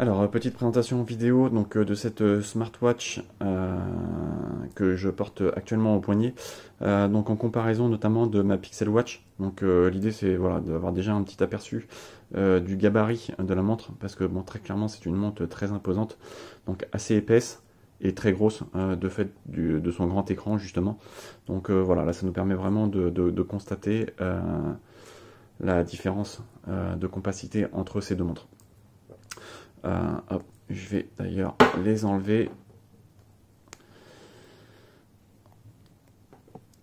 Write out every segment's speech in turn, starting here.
Alors, petite présentation vidéo donc, de cette smartwatch que je porte actuellement au poignet. Donc en comparaison notamment de ma Pixel Watch. Donc l'idée c'est voilà, d'avoir déjà un petit aperçu du gabarit de la montre. Parce que bon, très clairement c'est une montre très imposante. Donc assez épaisse et très grosse de fait de son grand écran justement. Donc voilà, là ça nous permet vraiment de constater la différence de compacité entre ces deux montres. Hop, je vais d'ailleurs les enlever.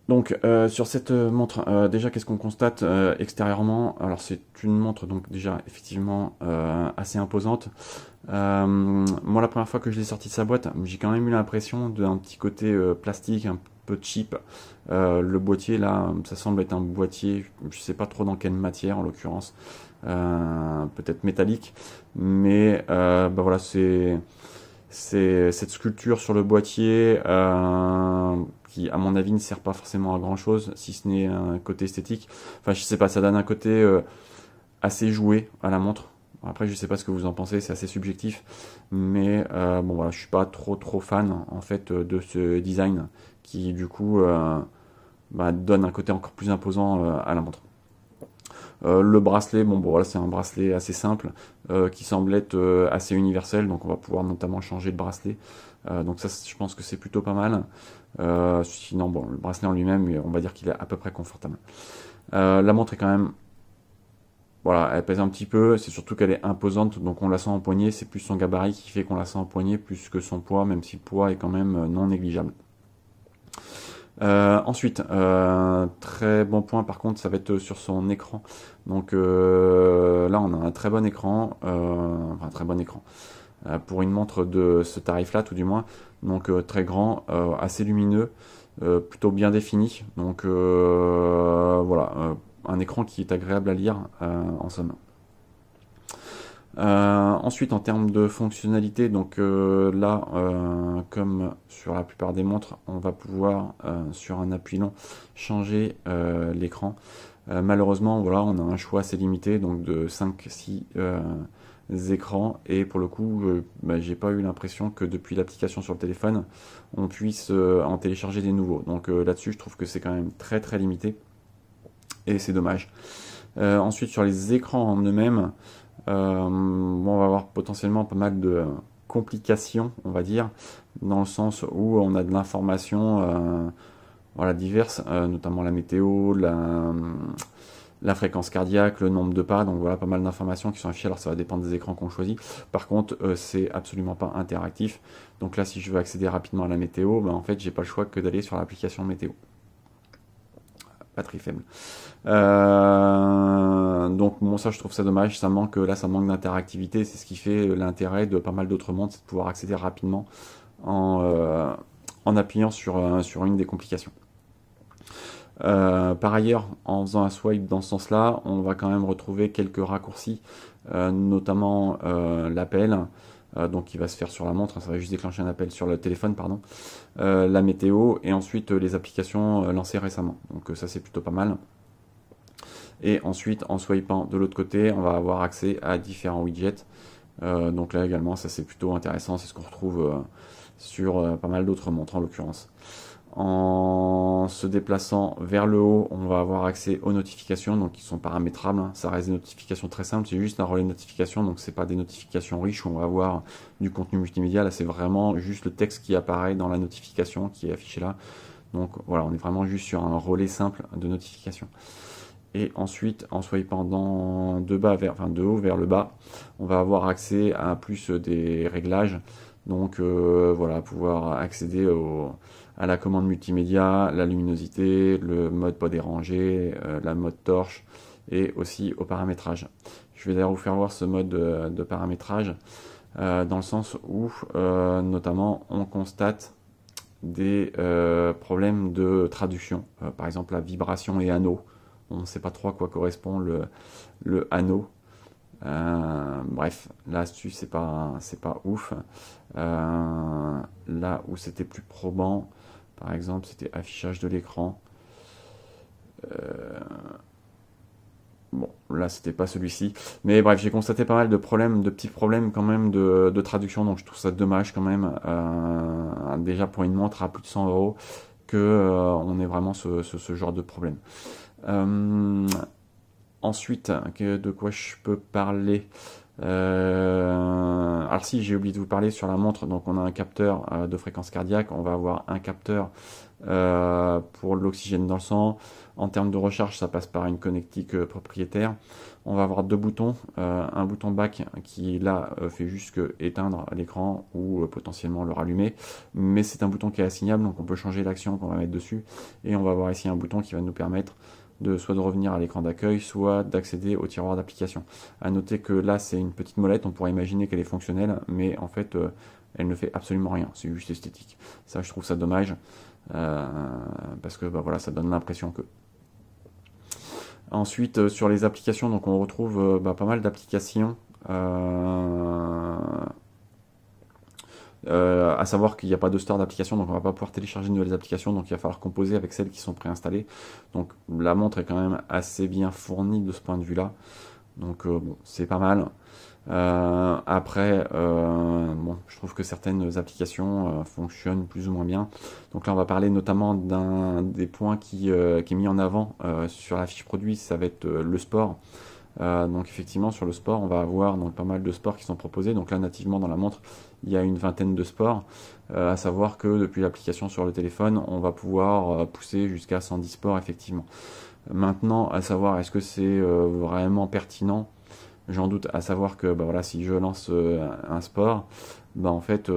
Donc sur cette montre, déjà qu'est-ce qu'on constate extérieurement? Alors c'est une montre donc déjà effectivement assez imposante. Moi la première fois que je l'ai sortie de sa boîte, j'ai quand même eu l'impression d'un petit côté plastique, un peu cheap. Le boîtier là, ça semble être un boîtier, je sais pas trop dans quelle matière en l'occurrence, peut-être métallique, mais bah voilà c'est cette sculpture sur le boîtier qui, à mon avis, ne sert pas forcément à grand chose, si ce n'est un côté esthétique. Enfin, je sais pas, ça donne un côté assez joué à la montre. Après, je sais pas ce que vous en pensez, c'est assez subjectif, mais bon voilà, je suis pas trop fan en fait de ce design qui du coup bah, donne un côté encore plus imposant à la montre. Le bracelet, bon voilà, c'est un bracelet assez simple qui semble être assez universel, donc on va pouvoir notamment changer de bracelet. Donc ça, je pense que c'est plutôt pas mal. Sinon, bon, le bracelet en lui-même, on va dire qu'il est à peu près confortable. La montre est quand même, voilà, elle pèse un petit peu. C'est surtout qu'elle est imposante, donc on la sent en poignet. C'est plus son gabarit qui fait qu'on la sent en poignet plus que son poids, même si le poids est quand même non négligeable. Ensuite, très bon point par contre, ça va être sur son écran. Donc là, on a un très bon écran, enfin un très bon écran pour une montre de ce tarif-là, tout du moins. Donc très grand, assez lumineux, plutôt bien défini. Donc voilà, un écran qui est agréable à lire en somme. Ensuite, en termes de fonctionnalité, donc là, comme sur la plupart des montres, on va pouvoir, sur un appui long, changer l'écran. Malheureusement, voilà, on a un choix assez limité, donc de 5-6 écrans, et pour le coup, bah, j'ai pas eu l'impression que depuis l'application sur le téléphone, on puisse en télécharger des nouveaux. Donc là-dessus, je trouve que c'est quand même très limité, et c'est dommage. Ensuite, sur les écrans en eux-mêmes, bon, on va avoir potentiellement pas mal de complications, on va dire, dans le sens où on a de l'information voilà, diverses, notamment la météo, la fréquence cardiaque, le nombre de pas, donc voilà, pas mal d'informations qui sont affichées. Alors ça va dépendre des écrans qu'on choisit. Par contre, c'est absolument pas interactif. Donc là, si je veux accéder rapidement à la météo, ben, en fait, j'ai pas le choix que d'aller sur l'application météo. Batterie faible. Donc bon, ça je trouve ça dommage, ça manque là, ça manque d'interactivité, c'est ce qui fait l'intérêt de pas mal d'autres montres, c'est de pouvoir accéder rapidement en appuyant sur une des complications. Par ailleurs, en faisant un swipe dans ce sens-là, on va quand même retrouver quelques raccourcis, notamment l'appel, donc qui va se faire sur la montre, ça va juste déclencher un appel sur le téléphone, pardon, la météo et ensuite les applications lancées récemment. Donc ça c'est plutôt pas mal. Et ensuite, en swipant de l'autre côté, on va avoir accès à différents widgets. Donc là également, ça c'est plutôt intéressant, c'est ce qu'on retrouve sur pas mal d'autres montres en l'occurrence. En se déplaçant vers le haut, on va avoir accès aux notifications, donc qui sont paramétrables. Ça reste des notifications très simples, c'est juste un relais de notification, donc c'est pas des notifications riches où on va avoir du contenu multimédia. Là, c'est vraiment juste le texte qui apparaît dans la notification qui est affiché là. Donc voilà, on est vraiment juste sur un relais simple de notification. Et ensuite, en swipant de haut vers le bas, on va avoir accès à plus des réglages. Donc voilà, pouvoir accéder à la commande multimédia, la luminosité, le mode pas dérangé, la mode torche et aussi au paramétrage. Je vais d'ailleurs vous faire voir ce mode de paramétrage dans le sens où notamment on constate des problèmes de traduction. Par exemple la vibration et anneau. On ne sait pas trop à quoi correspond le anneau. Bref, l'astuce c'est pas ouf. Là où c'était plus probant, par exemple, c'était affichage de l'écran. Bon, là, c'était pas celui-ci. Mais bref, j'ai constaté pas mal de problèmes, de petits problèmes quand même de traduction. Donc, je trouve ça dommage quand même, déjà pour une montre à plus de 100 euros, que on ait vraiment ce genre de problème. Euh, Ensuite, de quoi je peux parler? Alors si, j'ai oublié de vous parler sur la montre. Donc, on a un capteur de fréquence cardiaque. On va avoir un capteur pour l'oxygène dans le sang. En termes de recharge, ça passe par une connectique propriétaire. On va avoir deux boutons, un bouton back qui là fait juste que éteindre l'écran ou potentiellement le rallumer, mais c'est un bouton qui est assignable, donc on peut changer l'action qu'on va mettre dessus, et on va avoir ici un bouton qui va nous permettre de soit de revenir à l'écran d'accueil, soit d'accéder au tiroir d'application. À noter que là c'est une petite molette, on pourrait imaginer qu'elle est fonctionnelle, mais en fait elle ne fait absolument rien, c'est juste esthétique. Ça, je trouve ça dommage, parce que bah, voilà, ça donne l'impression que. Ensuite, sur les applications, donc on retrouve pas mal d'applications. À savoir qu'il n'y a pas de store d'applications, donc on va pas pouvoir télécharger de nouvelles applications, donc il va falloir composer avec celles qui sont préinstallées. Donc la montre est quand même assez bien fournie de ce point de vue-là. Donc bon, c'est pas mal. Après, bon, je trouve que certaines applications fonctionnent plus ou moins bien. Donc là, on va parler notamment d'un des points qui est mis en avant sur la fiche produit, ça va être le sport. Donc effectivement, sur le sport, on va avoir donc pas mal de sports qui sont proposés. Donc là, nativement dans la montre, il y a une vingtaine de sports. À savoir que depuis l'application sur le téléphone, on va pouvoir pousser jusqu'à 110 sports effectivement. Maintenant, à savoir, est-ce que c'est vraiment pertinent? J'en doute, à savoir que bah voilà, si je lance un sport, bah en fait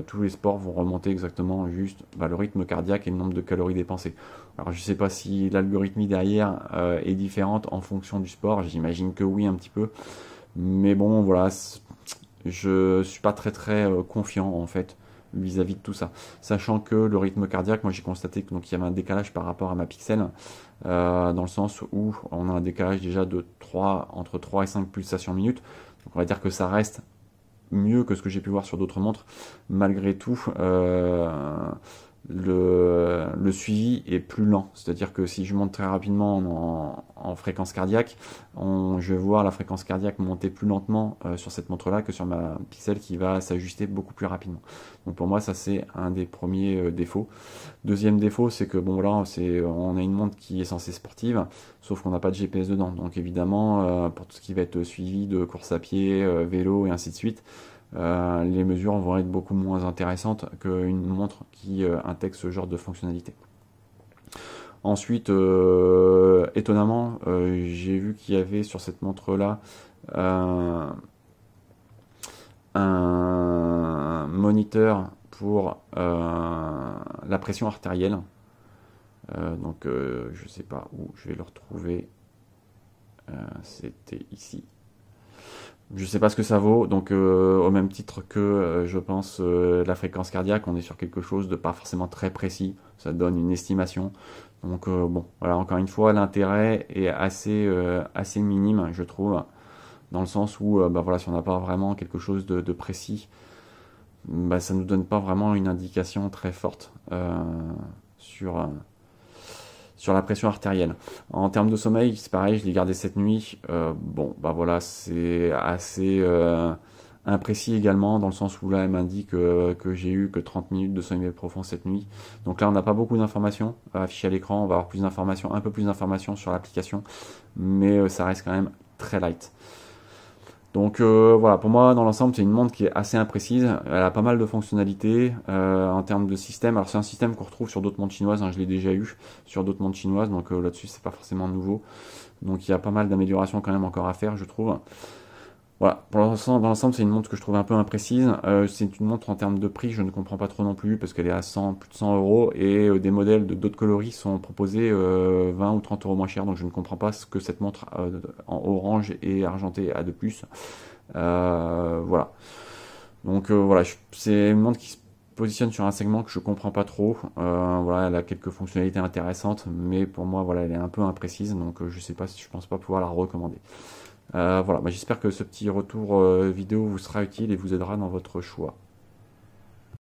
tous les sports vont remonter exactement juste bah, le rythme cardiaque et le nombre de calories dépensées. Alors je sais pas si l'algorithmie derrière est différente en fonction du sport, j'imagine que oui un petit peu, mais bon voilà, je suis pas très confiant en fait vis-à-vis de tout ça. Sachant que le rythme cardiaque, moi j'ai constaté que donc il y avait un décalage par rapport à ma Pixel, dans le sens où on a un décalage déjà de entre 3 et 5 pulsations minutes. Donc on va dire que ça reste mieux que ce que j'ai pu voir sur d'autres montres. Malgré tout, le suivi est plus lent. C'est-à-dire que si je monte très rapidement en fréquence cardiaque, je vais voir la fréquence cardiaque monter plus lentement sur cette montre-là que sur ma Pixel qui va s'ajuster beaucoup plus rapidement. Donc pour moi, ça c'est un des premiers défauts. Deuxième défaut, c'est que bon là, on a une montre qui est censée sportive, sauf qu'on n'a pas de GPS dedans. Donc évidemment, pour tout ce qui va être suivi de course à pied, vélo et ainsi de suite, les mesures vont être beaucoup moins intéressantes qu'une montre qui intègre ce genre de fonctionnalité. Ensuite, étonnamment, j'ai vu qu'il y avait sur cette montre-là un moniteur pour la pression artérielle. Donc, je sais pas où je vais le retrouver. C'était ici. Je sais pas ce que ça vaut, donc au même titre que je pense la fréquence cardiaque, on est sur quelque chose de pas forcément très précis, ça donne une estimation. Donc bon, voilà, encore une fois, l'intérêt est assez minime, je trouve, dans le sens où bah voilà, si on n'a pas vraiment quelque chose de précis, bah ça nous donne pas vraiment une indication très forte sur la pression artérielle. En termes de sommeil, c'est pareil, je l'ai gardé cette nuit. Bon, bah voilà, c'est assez imprécis également, dans le sens où là, elle m'indique que j'ai eu que 30 minutes de sommeil profond cette nuit. Donc là, on n'a pas beaucoup d'informations affichées à l'écran. On va avoir plus d'informations, un peu plus d'informations sur l'application, mais ça reste quand même très light. Donc voilà, pour moi, dans l'ensemble, c'est une montre qui est assez imprécise. Elle a pas mal de fonctionnalités en termes de système. Alors c'est un système qu'on retrouve sur d'autres montres chinoises, hein, je l'ai déjà eu sur d'autres montres chinoises, donc là-dessus, c'est pas forcément nouveau. Donc il y a pas mal d'améliorations quand même encore à faire, je trouve. Voilà, dans l'ensemble, c'est une montre que je trouve un peu imprécise. C'est une montre en termes de prix, je ne comprends pas trop non plus, parce qu'elle est à plus de 100 euros, et des modèles de d'autres coloris sont proposés 20 ou 30 euros moins cher, donc je ne comprends pas ce que cette montre en orange et argenté a de plus. Voilà. Donc voilà, c'est une montre qui se positionne sur un segment que je comprends pas trop. Voilà, elle a quelques fonctionnalités intéressantes, mais pour moi, voilà, elle est un peu imprécise, donc je pense pas pouvoir la recommander. Voilà, j'espère que ce petit retour vidéo vous sera utile et vous aidera dans votre choix.